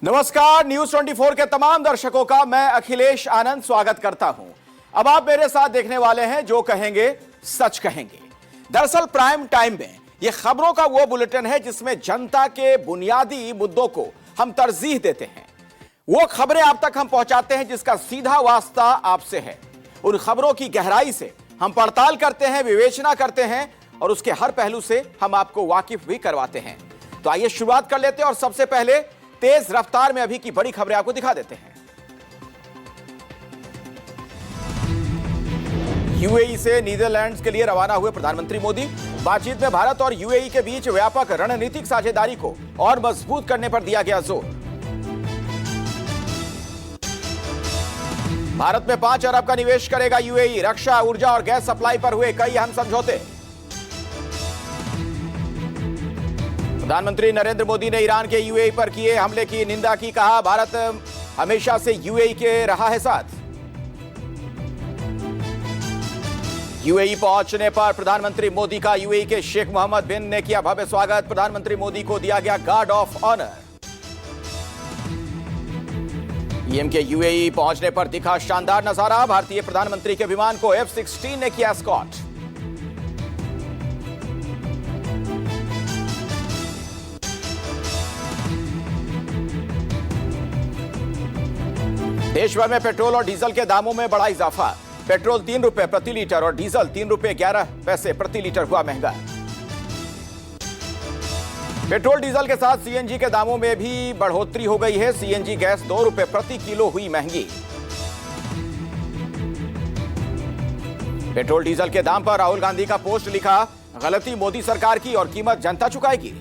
नमस्कार, न्यूज 24 के तमाम दर्शकों का मैं अखिलेश आनंद स्वागत करता हूं। अब आप मेरे साथ देखने वाले हैं जो कहेंगे सच कहेंगे। दरअसल प्राइम टाइम में यह खबरों का वो बुलेटिन है जिसमें जनता के बुनियादी मुद्दों को हम तरजीह देते हैं। वो खबरें आप तक हम पहुंचाते हैं जिसका सीधा वास्ता आपसे है। उन खबरों की गहराई से हम पड़ताल करते हैं, विवेचना करते हैं और उसके हर पहलू से हम आपको वाकिफ भी करवाते हैं। तो आइए शुरुआत कर लेते हैं और सबसे पहले तेज रफ्तार में अभी की बड़ी खबरें आपको दिखा देते हैं। यूएई से नीदरलैंड्स के लिए रवाना हुए प्रधानमंत्री मोदी। बातचीत में भारत और यूएई के बीच व्यापक रणनीतिक साझेदारी को और मजबूत करने पर दिया गया जोर। भारत में 5 अरब का निवेश करेगा यूएई। रक्षा, ऊर्जा और गैस सप्लाई पर हुए कई अहम समझौते। प्रधानमंत्री नरेंद्र मोदी ने ईरान के यूएई पर किए हमले की निंदा की। कहा, भारत हमेशा से यूएई के रहा है साथ। यूएई पहुंचने पर प्रधानमंत्री मोदी का यूएई के शेख मोहम्मद बिन ने किया भव्य स्वागत। प्रधानमंत्री मोदी को दिया गया गार्ड ऑफ ऑनर। पीएम के यूएई पहुंचने पर दिखा शानदार नजारा। भारतीय प्रधानमंत्री के विमान को F-16 ने किया एस्कॉर्ट। देश भर में पेट्रोल और डीजल के दामों में बड़ा इजाफा। पेट्रोल 3 रुपए प्रति लीटर और डीजल 3 रुपए 11 पैसे प्रति लीटर हुआ महंगा। पेट्रोल डीजल के साथ सीएनजी के दामों में भी बढ़ोतरी हो गई है। सीएनजी गैस 2 रुपए प्रति किलो हुई महंगी। पेट्रोल डीजल के दाम पर राहुल गांधी का पोस्ट लिखा, गलती मोदी सरकार की और कीमत जनता चुकाएगी।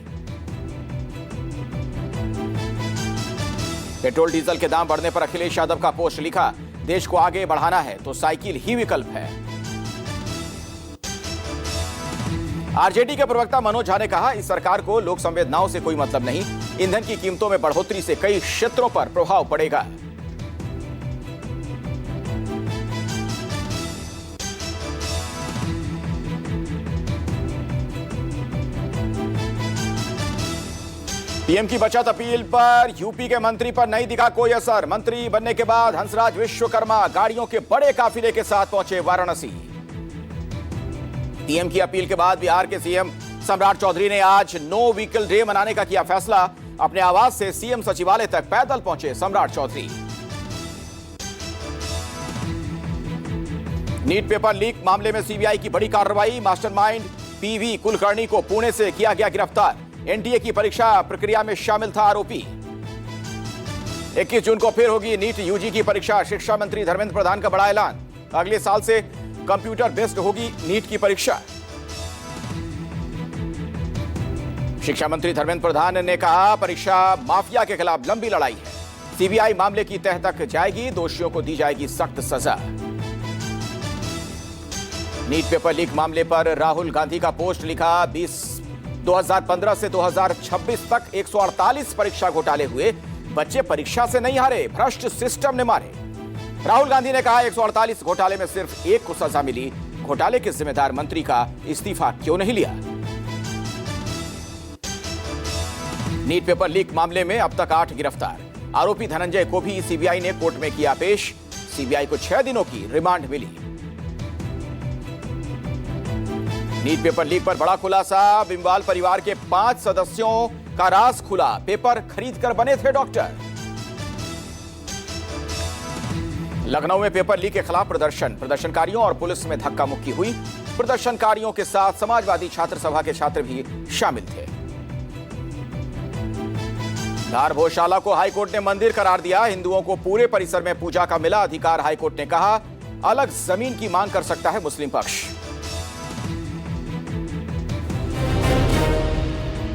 पेट्रोल डीजल के दाम बढ़ने पर अखिलेश यादव का पोस्ट लिखा, देश को आगे बढ़ाना है तो साइकिल ही विकल्प है। आरजेडी के प्रवक्ता मनोज झा ने कहा, इस सरकार को लोक संवेदनाओं से कोई मतलब नहीं। ईंधन की कीमतों में बढ़ोतरी से कई क्षेत्रों पर प्रभाव पड़ेगा। पीएम की बचत अपील पर यूपी के मंत्री पर नहीं दिखा कोई असर। मंत्री बनने के बाद हंसराज विश्वकर्मा गाड़ियों के बड़े काफिले के साथ पहुंचे वाराणसी। पीएम की अपील के बाद बिहार के सीएम सम्राट चौधरी ने आज नो व्हीकल डे मनाने का किया फैसला। अपने आवास से सीएम सचिवालय तक पैदल पहुंचे सम्राट चौधरी। नीट पेपर लीक मामले में सीबीआई की बड़ी कार्रवाई। मास्टरमाइंड पीवी कुलकर्णी को पुणे से किया गया गिरफ्तार। एनडीए की परीक्षा प्रक्रिया में शामिल था आरोपी। 21 जून को फिर होगी नीट यूजी की परीक्षा। शिक्षा मंत्री धर्मेंद्र प्रधान का बड़ा ऐलान, अगले साल से कंप्यूटर बेस्ड होगी नीट की परीक्षा। शिक्षा मंत्री धर्मेंद्र प्रधान ने कहा, परीक्षा माफिया के खिलाफ लंबी लड़ाई है। सीबीआई मामले की तह तक जाएगी, दोषियों को दी जाएगी सख्त सजा। नीट पेपर लीक मामले पर राहुल गांधी का पोस्ट लिखा, 2015 से 2026 तक 148 परीक्षा घोटाले हुए। बच्चे परीक्षा से नहीं हारे, भ्रष्ट सिस्टम ने मारे। राहुल गांधी ने कहा, 148 घोटाले में सिर्फ एक को सजा मिली। घोटाले के जिम्मेदार मंत्री का इस्तीफा क्यों नहीं लिया? नीट पेपर लीक मामले में अब तक 8 गिरफ्तार। आरोपी धनंजय को भी सीबीआई ने कोर्ट में किया पेश। सीबीआई को 6 दिनों की रिमांड मिली। नीट पेपर लीक पर बड़ा खुलासा। बिंबाल परिवार के 5 सदस्यों का राज खुला। पेपर खरीदकर बने थे डॉक्टर। लखनऊ में पेपर लीक के खिलाफ प्रदर्शनकारियों और पुलिस में धक्का मुक्की हुई। प्रदर्शनकारियों के साथ समाजवादी छात्र सभा के छात्र भी शामिल थे। धार भोजशाला को हाईकोर्ट ने मंदिर करार दिया। हिंदुओं को पूरे परिसर में पूजा का मिला अधिकार। हाईकोर्ट ने कहा, अलग जमीन की मांग कर सकता है मुस्लिम पक्ष।